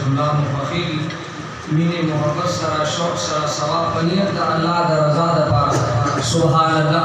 الله مخفي مینه محبت سره شوق سره ثواب پنیت د الله د رضا د پاره سبحان الله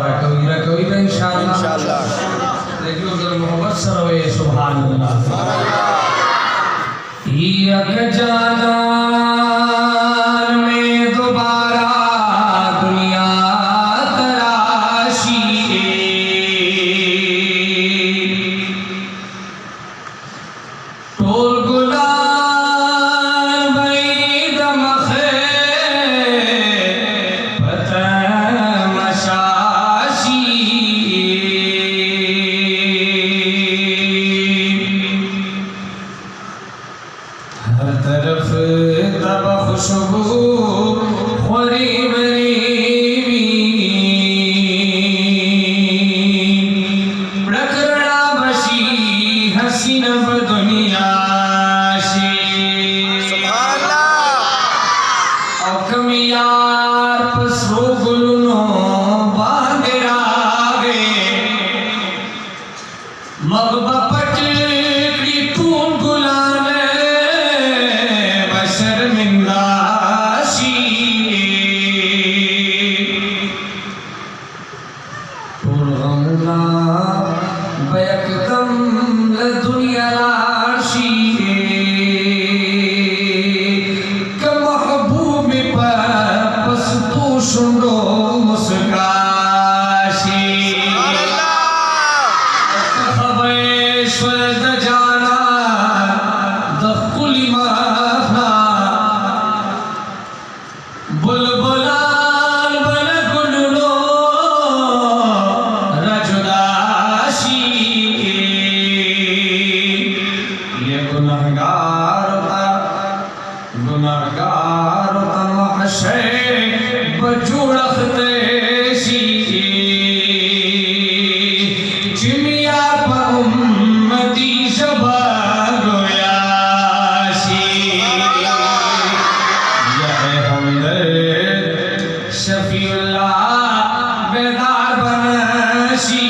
ورکوي رکوي به ان شاء الله دیکھو د محبت سره وي سبحان الله یک جانان میں دوبارہ دنیا تراشی ٹول گلان بید مخے پتہ مشاشی ہر طرف تب خوشبو خوری بری رکھنا بشی حسین بدنیا سبحان اللہ او کم یار پسرو گلنو باندھ راگے مغبہ پٹکڑی تون گلانے بشر منداشی ٹول غمنا بیکدم لدنیا لاشی شنڈو مسکاشی خبیشور دجانا دخلی مہنا بلبلان بلگلنو رجداشی یہ گناہگار تا محشر بجوڑختے شی جمیا پا امتی شبا گویا شی یا حمدرد شفیع اللہ بیدار بنشی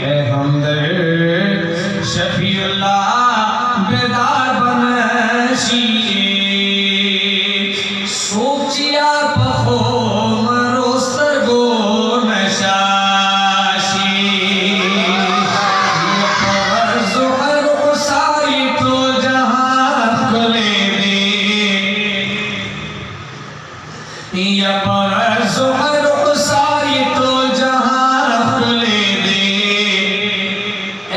اے حمدرد شفیع اللہ بیدار بنشی سوچیا پخو مروستر گو نشاشی پر زہر قصاری تو جہاں کھلے دے یا پر زہر قصاری تو جہاں کھلے دے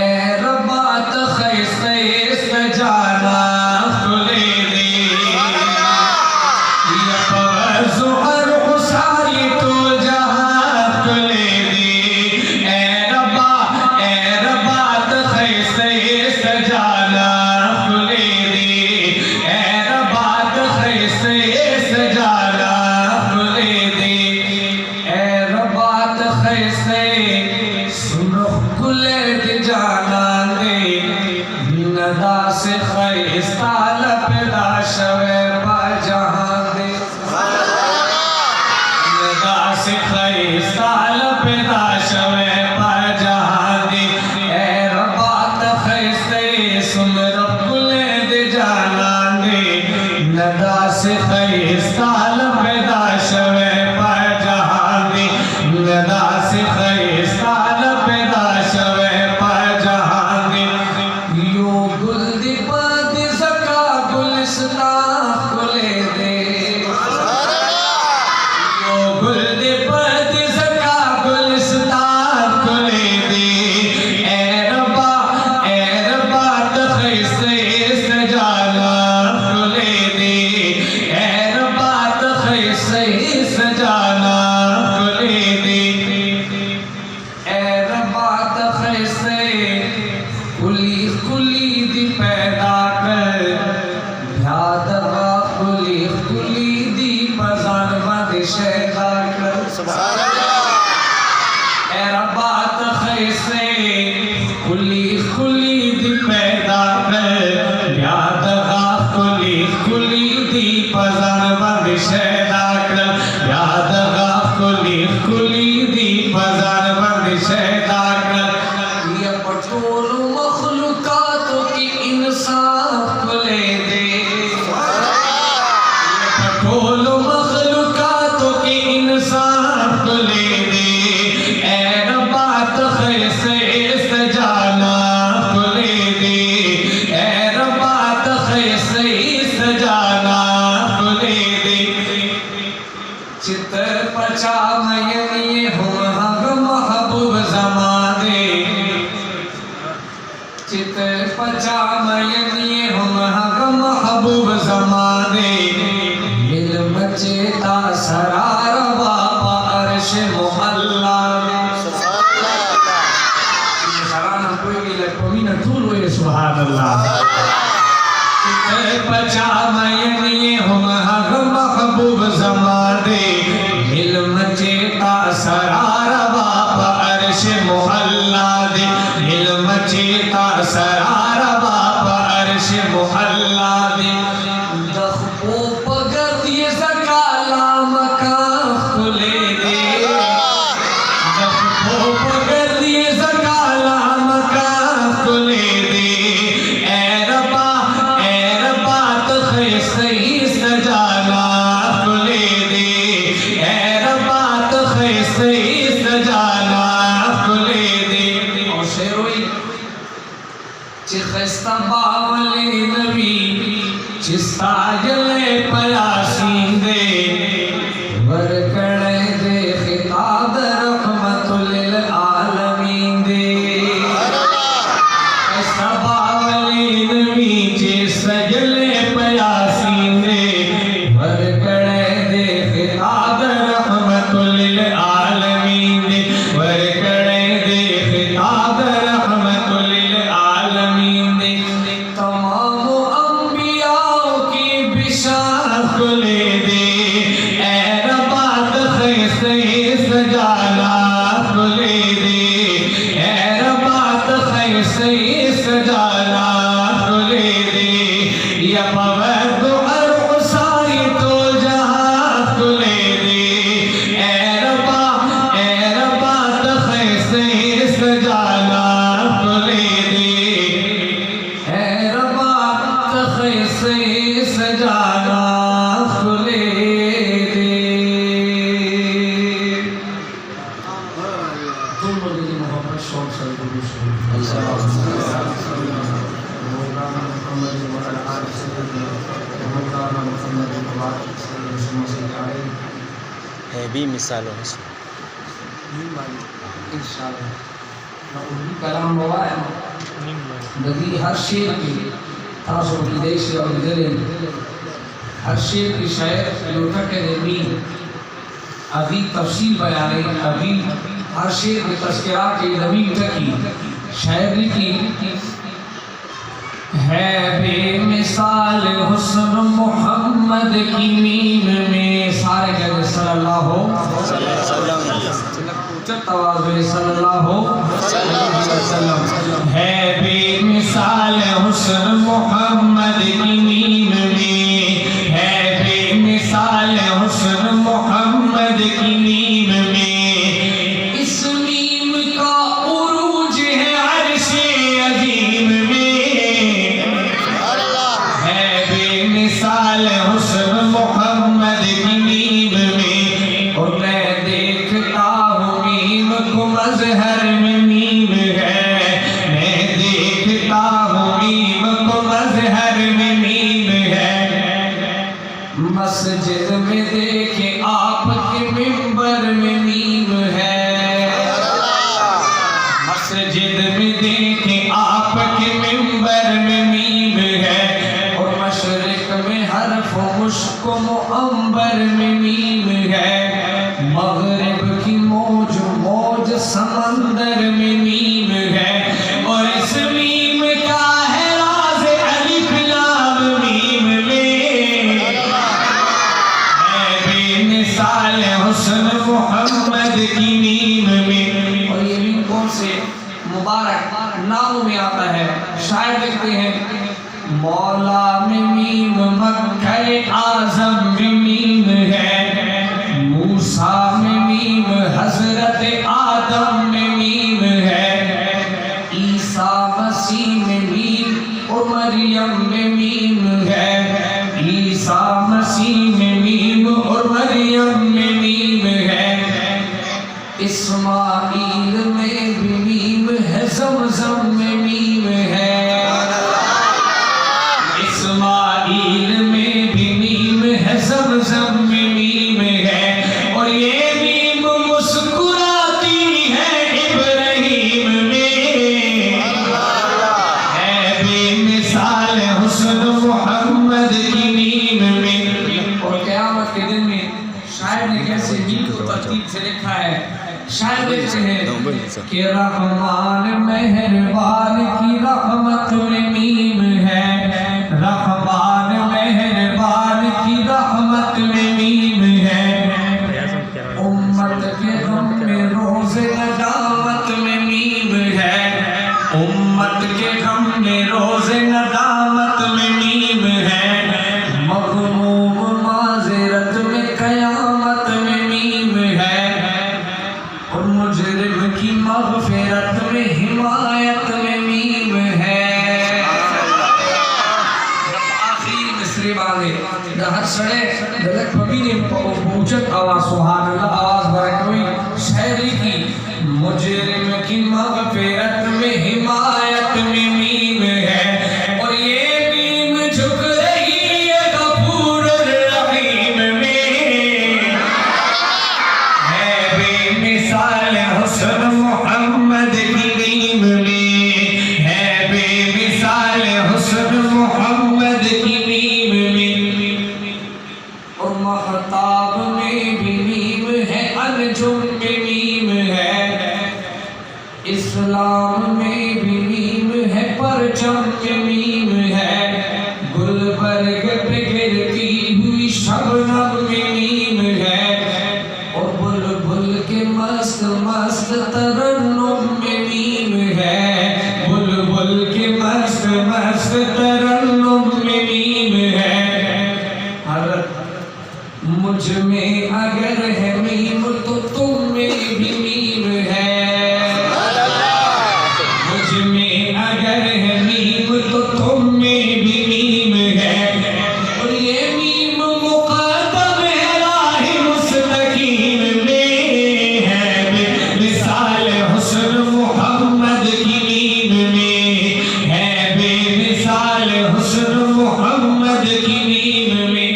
اے ربات خیس خیس جانا کھلے دے زہر قصاری تو جہاں کھلے دے اے ربا خیس سجانا کھلے دے اے ربا خیس سجانا کھلے دے اے ربا خیس سنخ کھلے دے جانا دے ندا سے خیس تالا پیدا شوے با جہاں دے سال پیدا شوے پا جہاں دے اے ربات خیسے سن رب کلے دے جانا دے ندا سے خیسال پیدا شوے پا جہاں دے ندا سے خیسال پیدا شوے پا جہاں دے یو گل دی پاد زکا گلستا کلے دے یو گل دی پاد زکا گلستا کلے دے اے ربا تخیسے سجانا کلے دے اے ربا تخیسے چت پچا مینی ہم حق محبوب زمانے علم چیتا سرار باپا عرش محلہ سرانہ کوئی بھی لکھومینہ دھول ہوئے سبحان اللہ چت پچا مینی ہم حق محبوب زمانے علم چیتا سرار باپا عرش محلہ دے علم چیتا سرار باپا عرش محلہ دے دخبو پگر یہ زکالا مکان کھلے دے دخبو پگر یہ زکالا مکان کھلے دے اے ربا تخیصی سجانا کھلے دے اے ربا تخیصی سجانا کھلے دے اور شعر ہوئی چی خستہ باولی نبی چی ساجلے پیاسین دے ورکڑے دے خطاب رحمت للعالمین دے خستہ باولی نبی چی ساجلے پیاسین دے ورکڑے دے خطاب رحمت للعالمین دے ورکڑے دے خطاب رحمت للعالمین دے تمام انبیاء کی بشارت کھلے دے اے ربا تخیصی سجانا کھلے دے اے ربا تخیصی سجانا کھلے دے یا پورد عرقصائی تو جہاں کھلے دے اے ربا تخیصی سجانا کھلے دے اے ربا تخیصی سجانا کھلے دے تم مجھے محبت شوق سے دلو مولانا محمد وعلى آل سيدنا مولانا محمد وعلى آل سيدنا ہے بھی مثالوں انشاءاللہ اردو کلام ہوا ہے بدی ہر شیر کی تاسو کی دیشی اور دلیں ہر شیر کی شاعر لوٹا کے نمین ابھی تفصیل بیانے ابھی ہر شیر کی تذکرات کی نمین تکی شاعری کی ہے بے مثال حسن محمد کی میم میں سارے کہتے صلی اللہ تواضع صلی اللہ علیہ وسلم ہے بے مثال حسن محمد کی میم میں ہے بے مثال حسن محمد کی میم میں اس میم کا عروج ہے عرش عظیم میں ہے بے مثال حسن محمد کی میم میں اور میں دیکھتا ہوں میم کو مظہر میں میم ہے میں دیکھتا ہوں میم کو مظہر میں میم ہے مسجد میں دیکھے آپ کے منبر میں میم ہے مسجد میں دیکھے آپ کے منبر میں میم ہے اور مشرق میں حرف و مشک و معنبر میں میم ہے مغرب کی موج موج سمندر میں میم ہے اور اس میم کا ہے راز الف لام میم میں ہے بے مثال حسن محمد کی میم میں اور یہ میم کون سے مبارک ناموں میں آتا ہے شاعر لکھتے ہیں مولا میں میم مکہ اعظم میں میم ہے موسیٰ میں میم حضرت آدم میں میم ہے عیسیٰ مسیح میں میم اور مریم میں میم ہے عیسیٰ مسیح میں میم اور مریم میں میم ہے اسماعیل میں بھی میم ہے زمزم میں میم ہے اسماعیل میں بھی میم ہے زمزم میں میم ہے اور یہ میم مسکراتی ہے ابراہیم میں شاید دیکھتے ہیں کہ رحمان مہربان کی رحمت میں میم ہے، رحمان مہربان کی رحمت میں میم ہے، امت کے غم میں روز ندامت میں میم ہے، امت کے غم میں روز ندامت میں میم ہے، مغموم معذرت میں قیامت میں میم ہے، اور مجرم کی مغفرت میں حمایت میں میم ہے۔ آخری مصری باندے ہر سڑے دلک پبینے پوچھت آواز سبحان اللہ آواز برکوئی شہری کی مجرم کی مغفرت میں حمایت میں میم ہے، اور یہ میم جھک رہی ہے غفور الرحیم میں، ہے بے مثال حسن محمد کی میم میں، ہے بے مثال حسن محمد کی میم میں، اور مہتاب میں بھی میم ہے، انجم میں میم ہے، اسلام میں بھی میم ہے، پرچم میں میم ہے، گلبرگ پہ گرتی ہوئی شبنم میں میم ہے، اور بلبل کے مست مست ترنم میں میم ہے، بلبل کے مست مست ترنم میں میم ہے، مجھ میں اگر ہے میم تو تم میں بھی میم ہے، مجھ میں اگر ہے میم تو تم میں بھی میم ہے، اور یہ میم مقدم ہے راہ مستقیم میں، ہے بے مثال حسن محمد کی میم میں، ہے بے مثال حسن محمد کی میم میں،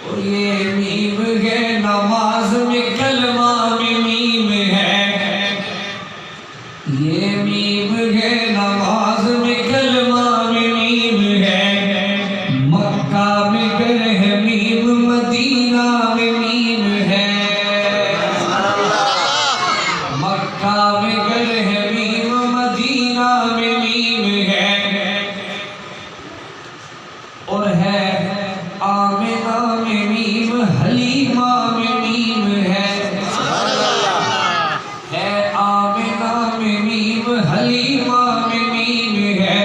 اور یہ میم ہے نماز میں کلمہ میں میم ہے، یہ میم ہے نماز میں کلمہ میں میم ہے، مکہ میں گر ہے میم مدینہ میں میم ہے، مکہ میں گر ہے میم مدینہ میں میم ہے، اور ہے آمنہ میں میم حلیمہ میں میم ہے، ہے آمنہ میں میم حلیمہ میں میم ہے،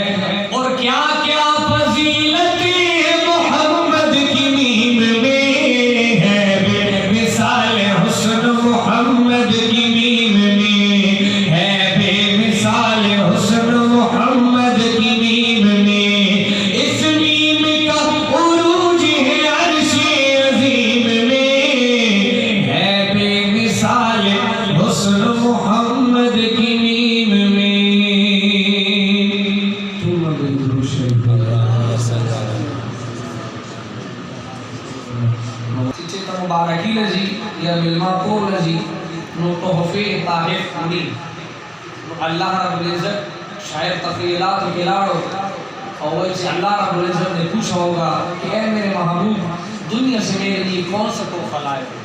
اور کیا کیا فضیلتیں ہیں محمد کی میم میں، ہے بے مثال حسن محمد کی میم میں، ہے بے مثال حسن محمد کی میم میں، اس میم کا عروج ہے عرش عظیم میں، ہے بے مثال حسن محمد کی میم میں۔ تم اگر دروش چیتا مبارکی لجی یا ملما کو لجی نو تحفے تاحف کنی اللہ رب العزت شاعر تقیلات و کلاڑو اور سے اللہ رب العزت نے پوچھا ہوگا کہ اے میرے محبوب دنیا سے میرے لیے کون سا تحفہ لائے ہو،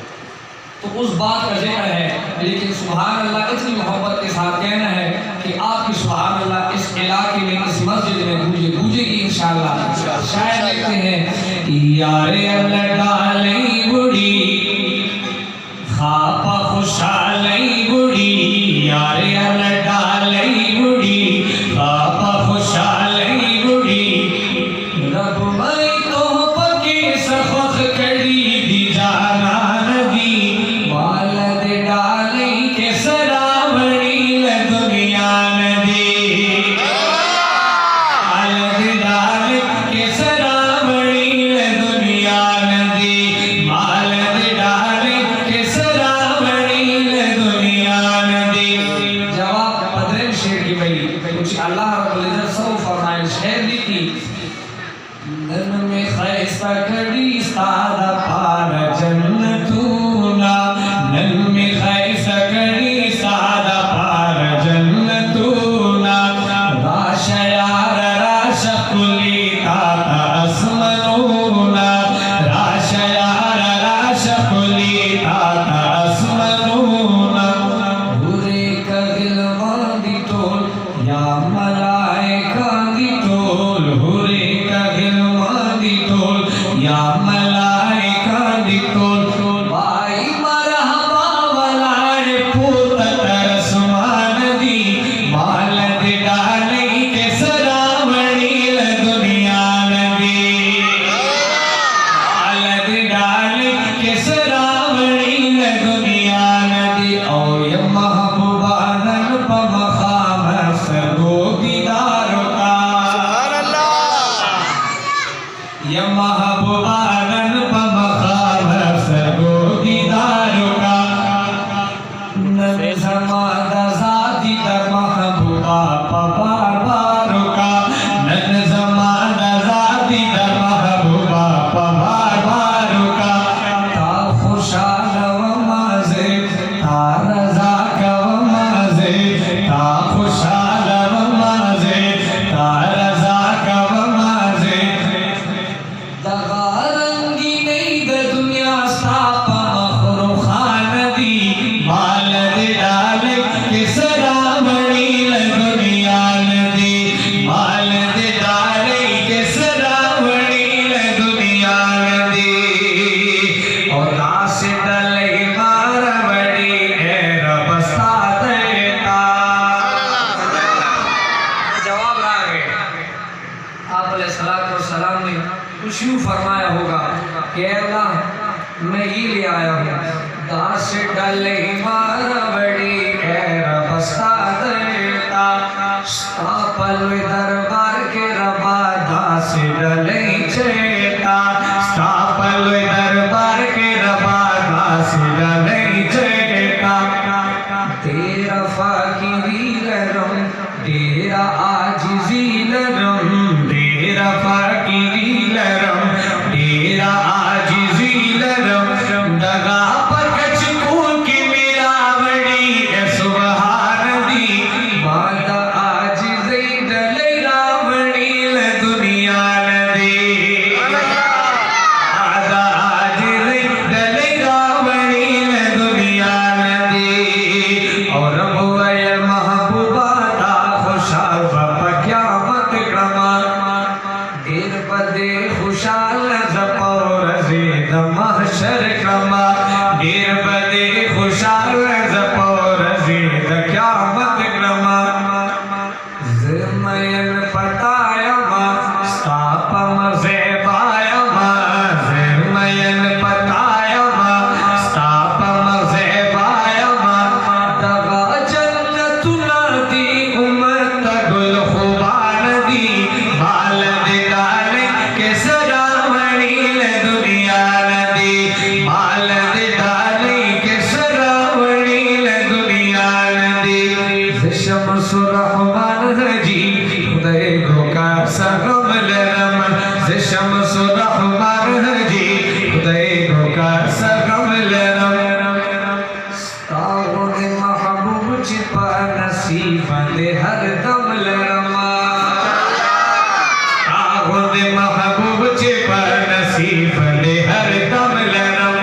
تو اس بات کا ذکر ہے، لیکن سبحان اللہ اتنی محبت کے ساتھ کہنا ہے کہ آپ کی سبحان اللہ اس علاقے میں اس مسجد میں گونجے گی انشاءاللہ۔ شاید لکھتے ہیں یار اللہ ڈالی بڑی خوابہ خوشحالی بڑی، یار اللہ ڈالی بڑی خوابہ خوشحالی بڑی، رب میں تو پکی سخوخ کری دی جانا ندی، والد ڈالی کے سرابڑی لدنیا ندی، والد ڈالی کے سرابڑی لدنیا ندی، والد ڈالی کے سرابڑی لدنیا ندی۔ جواب پدرم شیر کی بھئی کچھ اللہ رب العزت سو فرمائے شہر دی کی نن میں خیسہ کڑی سادہ پار جنتونا، نن میں خیسہ کڑی سادہ پار جنتونا، راش یار راش کلی تاتا اسمنونا، راش یار راش کلی تاتا اسمنونا، گھبرا گئے. آپ علیہ السلام نے کچھ یوں فرمایا ہوگا کہ اے اللہ میں یہ لے آیا ہوں داس ڈلے مارا بڑی اے رب ساتھ دیتا ستا پلوی دربار کے ربا داس ڈلے چیتا ستا پلوی دربار کے ربا داس ڈلے چیتا تیرا فاقری لرم تیرا آجزی لرم تیرا فاقری لرم تیرا آجزی لرم دگا پر کچھ کون کی میرا بڑی اے سبحان دی مادا آجزی ڈلی راوڑی لدنیا ندی مادا آجزی ڈلی راوڑی لدنیا ندی اور رب وی محبوبہ تا خوشحال رب قیامت کرما دیر بدے خوشحال زپور زید محشر کرما دیر بدے خوشحال زپور زید قیامت کرما زمین پتایا ما ستاپا مزیبایا ما زمین پتایا ما ستاپا مزیبایا ما دغا جنت ندی امت گل خوبان دی بالد ڈالے کے سراوڑی لدنیا ندی بالد ڈالے کے سراوڑی لدنیا ندی شمس الرحمن جی خدای گو کا سغم لرم شمس الرحمن جی خدای گو کا سغم لرم ستاغن محبوب چپا نصیب دے ہر دم لرم ستاغن محبوب چپا نصیب دے ہر دم لرم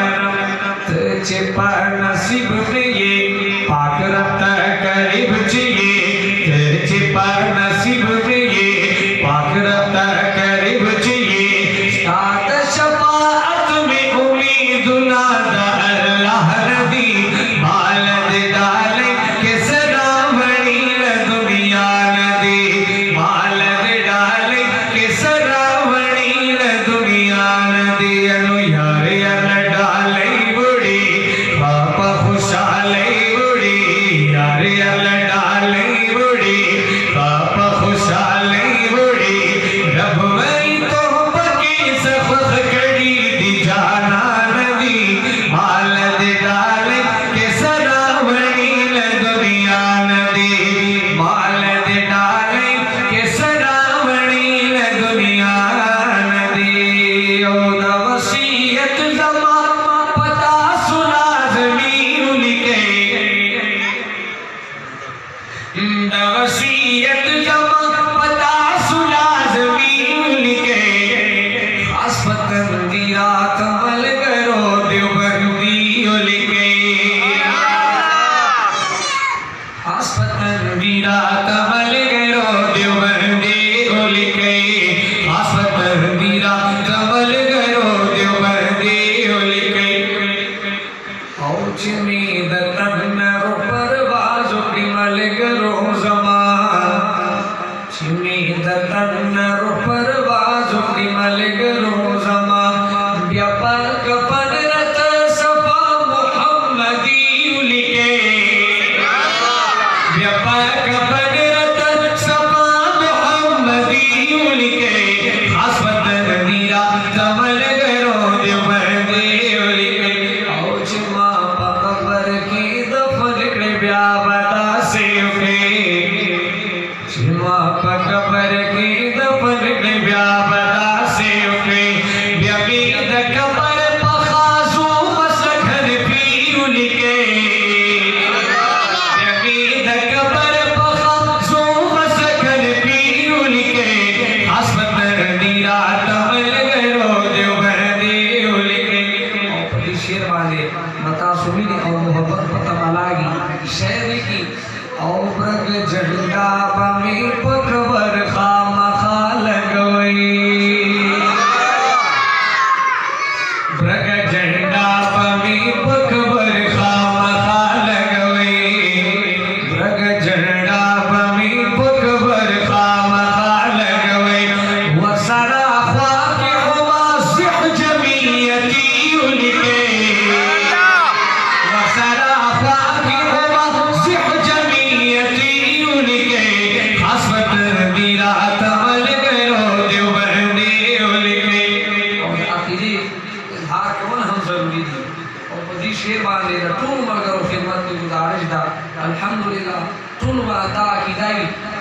چپا نصیب دے یہ پاک رب قریب چیئے چپا نصیب دے یہ پاک رب قریب چیئے ساتھ شفاعت میں امید نادا اللہ ردی بالد ڈالے کے سراوڑی لدنیا ندی بالد ڈالے کے سراوڑی لدنیا ندی انو یار یار ڈالے بڑی پاپا خوشحالے بڑی یار یار ڈالے بڑی پاپا خوشحالے بڑی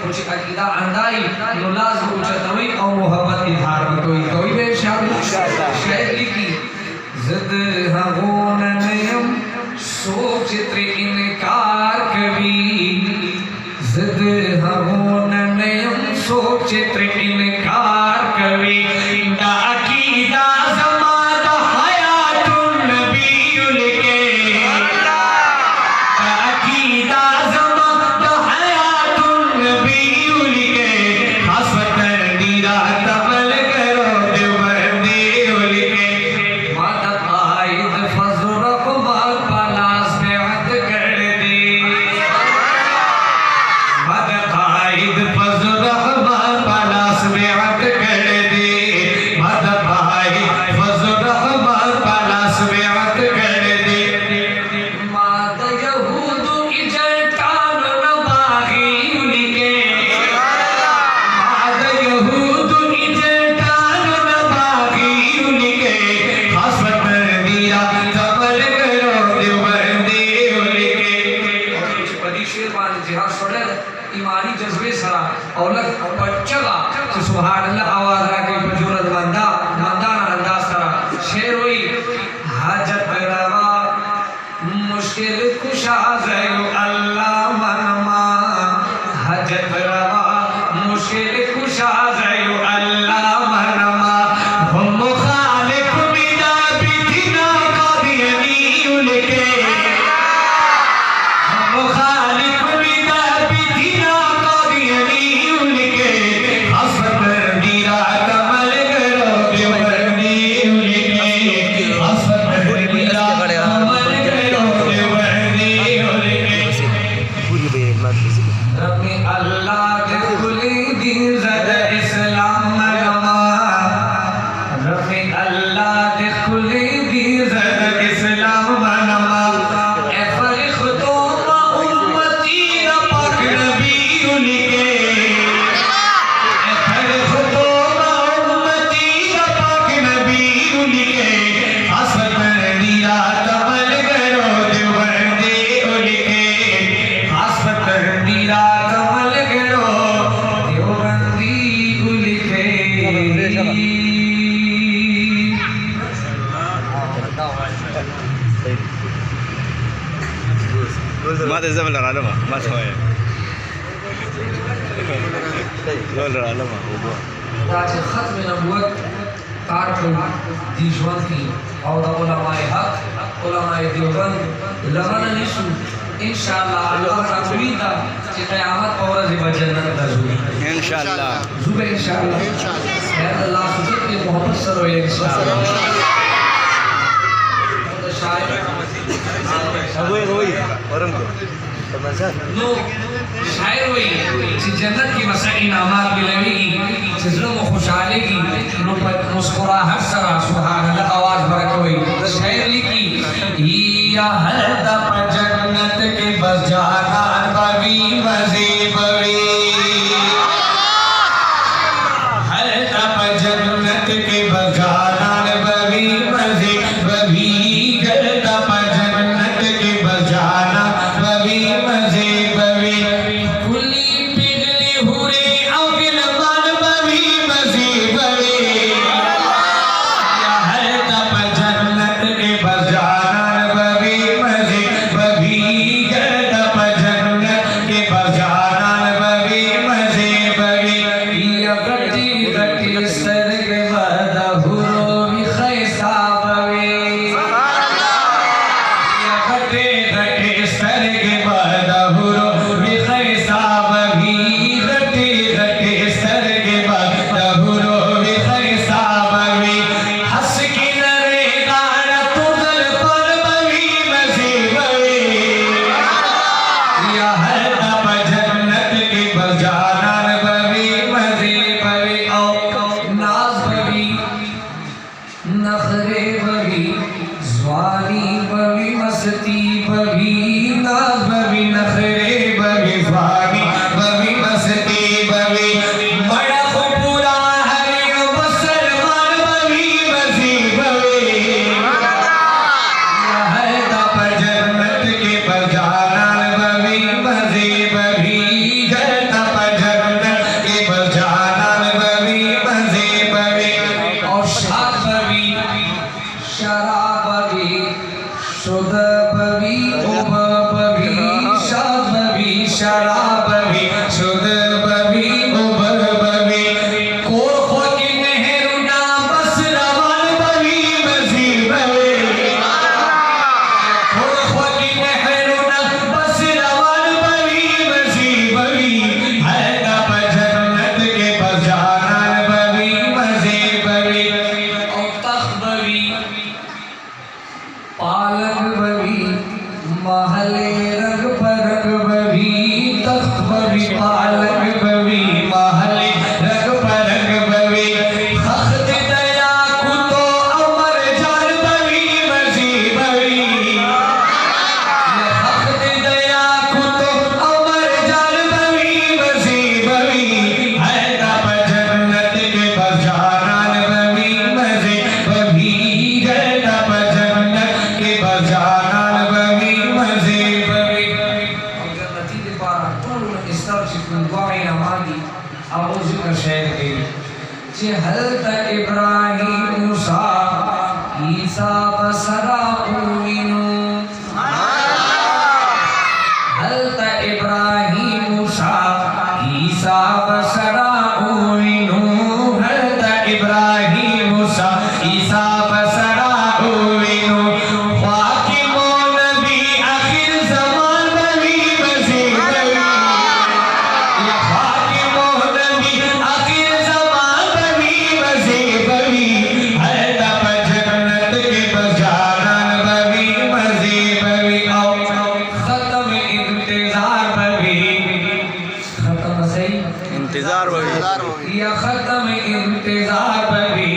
کچھ عقیدہ اندائی نو لازم اچھتوئی او محبت اظہار بکوئی کوئی بے انشاءاللہ شاید لکھی زد ہون نیم سوچ تر انکار کبھی زد ہون نیم سوچ تر انکار کبھی دا عقیدہ زمان دا حیات النبی لکے دا عقیدہ زمان دا حیات النبی لکے خاصت دیرہ تبل کرو دیوبندی لکے ماتا قائد فضل رقبات پالاس بیعت کر دی ماتا قائد فضل رقبات پالاس بیعت کر دی ماتا قائد فضل رقبات پالاس بیعت کر دی ماتا یہود اجلتان نباغی لکے ماتا یہود اجلتان نباغی لکے خاصت دیرہ تبل کرو دیوبندی لکے اور کچھ پدی شیر بانی جہاں سوڑے ایمانی جذبے سرا اولک پچگا کہ سبحان اللہ آواز را کے پجورت مندان انداز سرا شیر ہوئی حاجت روا مشکل کشا زیو اللہ منما حاجت روا مشکل کشا زیو اللہ منما ہم خالق بنا بیتنا قادیانی لکے ہم خالق بنا بیتنا قادیانی لکے حسب دیرہ کمل کرو دیوبندی لکے حسب دیرہ کمل کرو دیوبندی لکے پوری بے بات کسی کی رب اللہ دخلی دین زد اسلام منما رب اللہ دخلی دین زد اسلام منما اے فرخ تو با امتی پاک نبی لکے اے فرخ تو با امتی پاک نبی لکے حسن دیرہ تبل کرو دیوبندی لکے حسن دیرہ تبل کرو دیوبندی لکے ما تزمل العلماء ما تهوي زول العلماء تاج ختم نبوت کارکن دیجوان کی اور دا علماء حق علماء دیوبند لمن نشو انشاءاللہ اللہ را امیدہ کہ قیامت پورا زیبا جنت دا زوی انشاءاللہ زوبہ انشاءاللہ خیر اللہ سجد کے محبت سر ہوئے انشاءاللہ ابوي روي ورمكو نو شاعر ہوئی چی جنت کی مسا انعامات ملوی گی چی ظلم و خوشحالی کی نو مسکراہٹ سرا سبحان اللہ آواز برکوئی شاعر لکھی یا ہر دپ جنت کے بس جانان بوی مزی بوی ہر دپ جنت کے بس جانان بوی مزی بوی گر دپ جنت کے بس جانا بوی مزی بوی کلی پگلی ہوری او گلمان بوی مزی بوی حضرت ابراہیم موسیٰ عیسیٰ بسرا اوینو حضرت ابراہیم موسیٰ عیسیٰ بسرا اوینو حضرت ابراہیم موسیٰ عیسیٰ بسرا اوینو خواکم و نبی آخر زمان بلی مزید بلی یا خواکم و نبی آخر زمان بلی مزید بلی حضرت جنت کے بجانان بلی مزید بلی او ختم انتظار بلی ختم صحیح انتظار ہوئی یا ختم انتظار بلی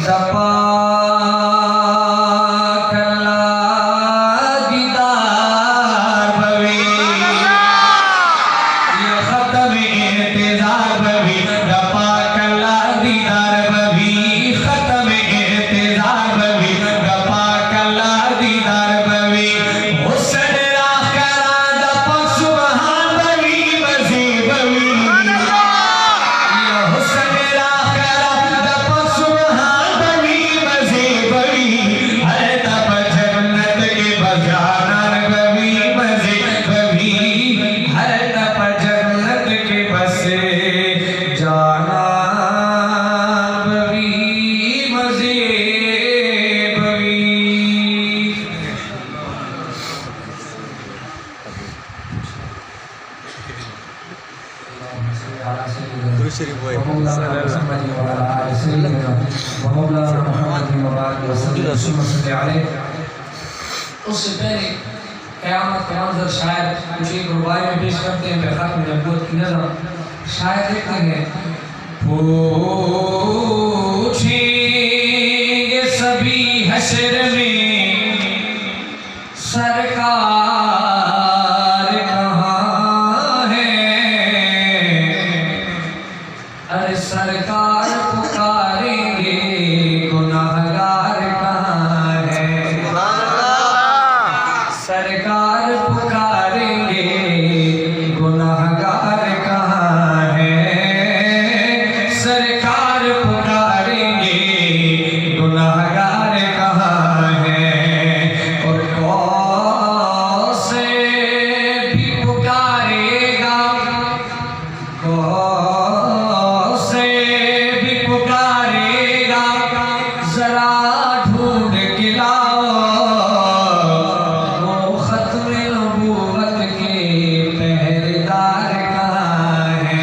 دپاک اللہ دیدار بلی یا ختم انتظار بلی دپاک اللہ دیدار بلی ختم انتظار بلی دپاک اللہ دیدار بلی حسن راہ کرا دپاک سبحان بلی مزید بلی یا حسن راہ کرا دپاک سبحان بلی مزید بلی ہے دپ جنت کے بجانان بلی مزید بلی ہے دپ جنت کے بس جانان بلی مزید بلی درود شریف ہوئے ومولانا محمد وعلى آل سيدنا ومولانا محمد وبارك وسلم ثم صل عليه. اس سے پہلے قیامت کا منظر شاید کچھ ایک ربائی میں پیش کرتے ہیں پھر ختم نبوت کی نظر شاید دیکھتے ہیں پوچھیں گے سبھی حشر میں سرکار کہاں ہے ارے سرکار پکاریں گے گناہگار کہاں ہے سرکار پکاریں گے گناہگار کہاں ہے سرکار پکاریں گے گناہگار کہاں ہے اور کون سے بھی پکارے گا کون سے بھی پکارے گا ذرا ڈھونڈ کے لاؤ وہ ختم نبوت کے پہرےدار کہاں ہے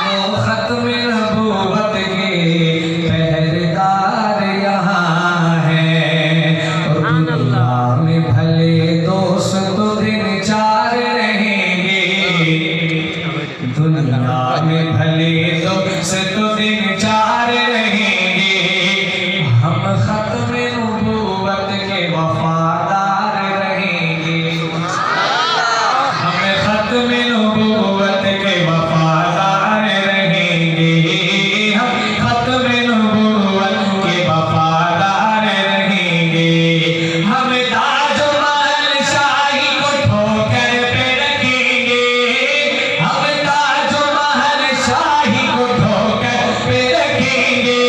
وہ ختم نبوت کے پہرےدار یہاں ہے اور دنیا میں بھلے دوست تو دن چار رہیں گے دنیا میں بھلے دوست تو دن چار رہیں گے ہم ختم نبوت کے وفادار رہیں گے ہم ختم نبوت کے وفادار رہیں گے ہم ختم نبوت کے وفادار رہیں گے ہم تاج و محل شاہی کو ٹھوکر پہ رکھیں گے ہم تاج و محل شاہی کو ٹھوکر پہ رکھیں گے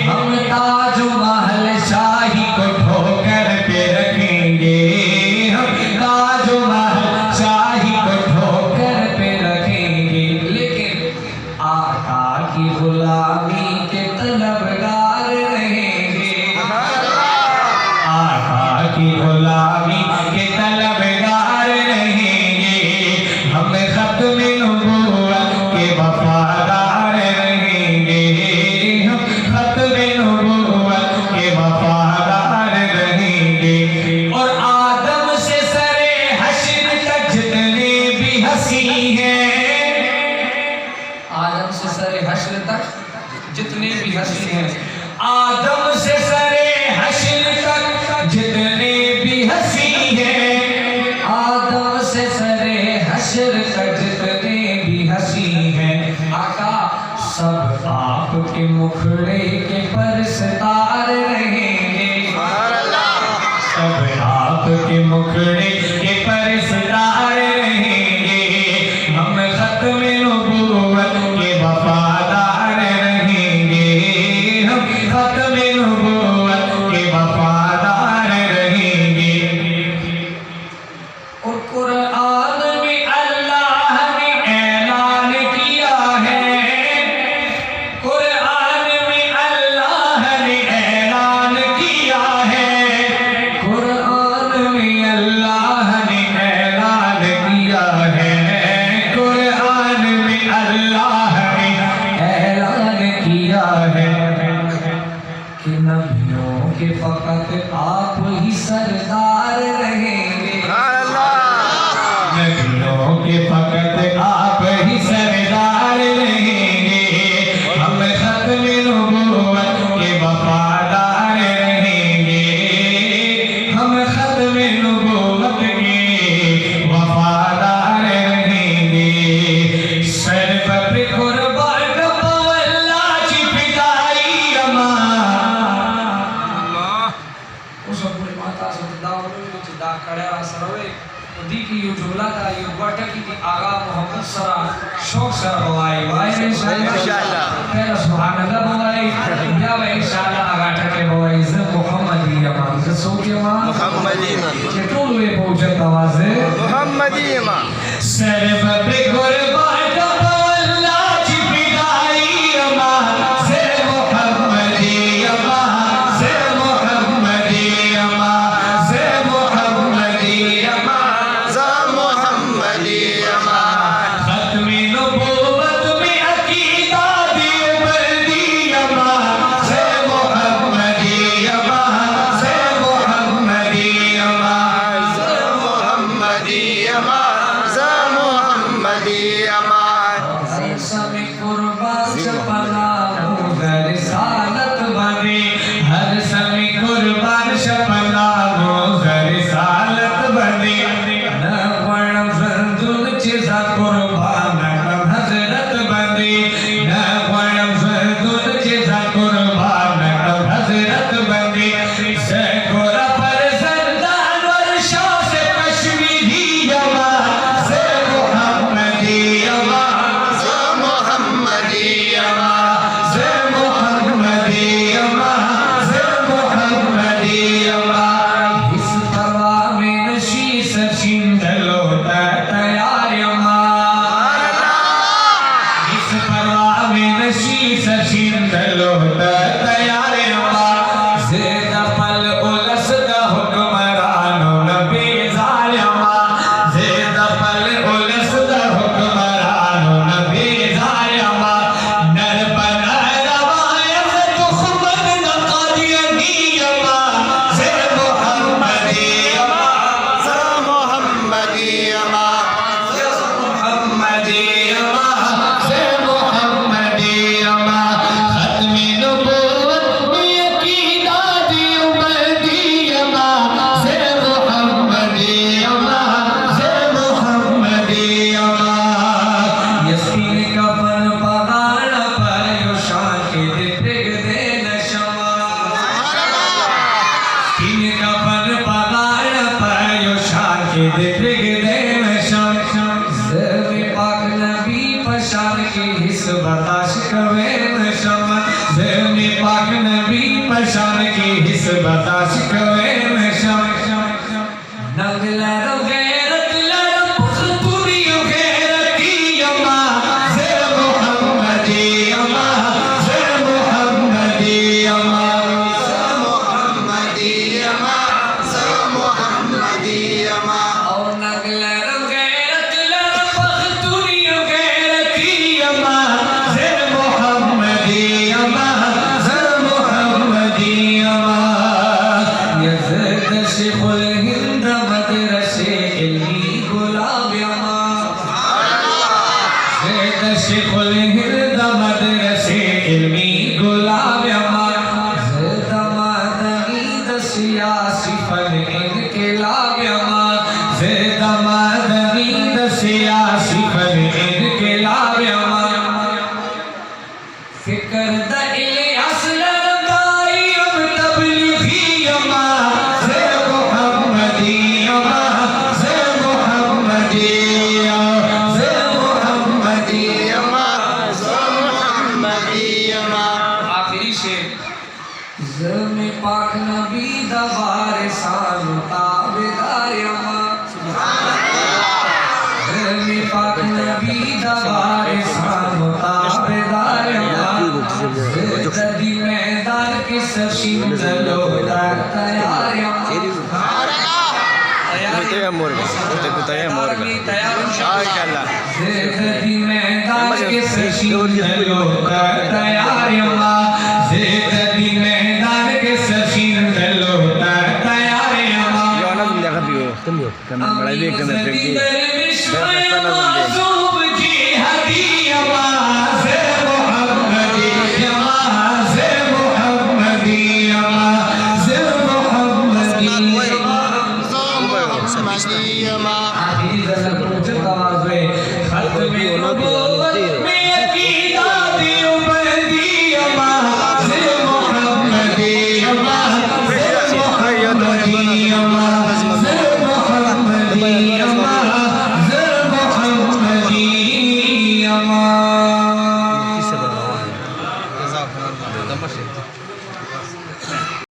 ہم تاج و محل شاہی کو ٹھوکر پہ رکھیں گے ہم تاج و محل شاہی کو ٹھوکر پہ رکھیں گے لیکن آقا کی غلامی کے طلبگار رہیں گے آقا کی غلامی کے طلبگار رہیں گے ہم ختم نبوت کے وفادار رہیں گے ہم ختم نبوت کے وفادار رہیں گے اور آدم سے سرے حشر تک جتنے بھی ہنسی ہیں آدم سے سرے حشر تک جتنے بھی ہنسی ہیں آدم سے سرے حشر تک جتنے بھی ہنسی ہیں آدم سے سرے حشر تک جتنے بھی ہنسی ہیں آقا سب آپ کے مکھڑے کے پرستار رہیں گے سب آپ کے مکھڑے کے پرستار رہیں گے ہم ختم نبوت کے وفادار کہ فقط آپ ہی سردار رہیں گے نبیوں کے فقط آپ ہی سردار رہیں گے ہم ختم نبوت کے وفادار رہیں گے ہم ختم نبوت کے وفادار رہیں گے سر پر قربان اللہ کی فدائی اس اپنے ماتا سے دا کڑیا سروے دیکھی یہ جملہ تھا یہ وٹا کی تھی آغا محمد سرا شوق سرا بوائی بوائی انشاءاللہ پہلا سبحان اللہ بوائی یا بھائی انشاءاللہ آغا ٹکے بوائی زر محمدی امان زر سوکی امان محمدی امان چطول ہوئے پوچھت آوازے محمدی امان صرف بقربان اللہ کی فدائی امان زر محمدی امان زر محمدی امان زر محمدی امان ختم نبوت میں عقیدہ دیوبندی امان سے محمدی امان سے محمدی امان سے محمدی امان سے محمدی امان ہر سمیں قربان شپنا موزر رسالت بنے ہر سمیں قربان شپنا موزر رسالت بنے نوڑم زندن چیزا قربان کم حضرت بندی نوڑم زندن چیزا قربان کم حضرت بندی سیکور پر زندان ورشا سے کشمیری امان سے محمدی امان سے محمدی امان سے محمدی امان سے محمدی امان اس پرواہ میں نشی سچین دلو تیار امان اس پرواہ میں نشی سچین دلو تیار امان زیدہ پل اولس دا حکمرانو نبیزار امان زیدہ پل اولس دا حکمرانو نبیزار امان نر بنا روایت تخمد نقادیانی امان سے محمدی امان سے محمدی امان سے محمدی امان سے محمدی امان ختم نبوت میں عقیدہ دیوبندی امان سے محمدی امان سے محمدی امان یسین کفن پغاڑ پر یو شان کے دے پرگ دے نشما یسین کفن پغاڑ پر یو شان کے دے پرگ دے نشما زرمی پاک نبی پشان کی حس برداشت کوئے نشما زرمی پاک نبی پشان کی حس برداشت کوئے نشما ننگ لرم غیرت لرم پختوری غیرتی امان سے محمدی امان سے محمدی امان سے محمدی امان سے محمدی امان اور ننگ لرم غیرت لرم پختوری غیرتی امان سے محمدی امان سے محمدی امان یزد شیخ الہند مدرس علمی گلاب امان زید شیخ الہند مدرس علمی گلاب امان زید مدنی دا سیاسی فن انقلاب امان زید مدنی دا سیاسی فن انقلاب امان فکر دا الیاس لردائی اب تبلیغی امان سے محمدی امان سے محمدی امان سے محمدی امان سے محمدی امان آخری شیر زرم پاک نبی دا وارثان تابدار امان زرم پاک نبی دا وارثان تابدار امان زدی میدان کی سرشین دلو در تیار امان زدی میدان کی سرشین دلو در تیار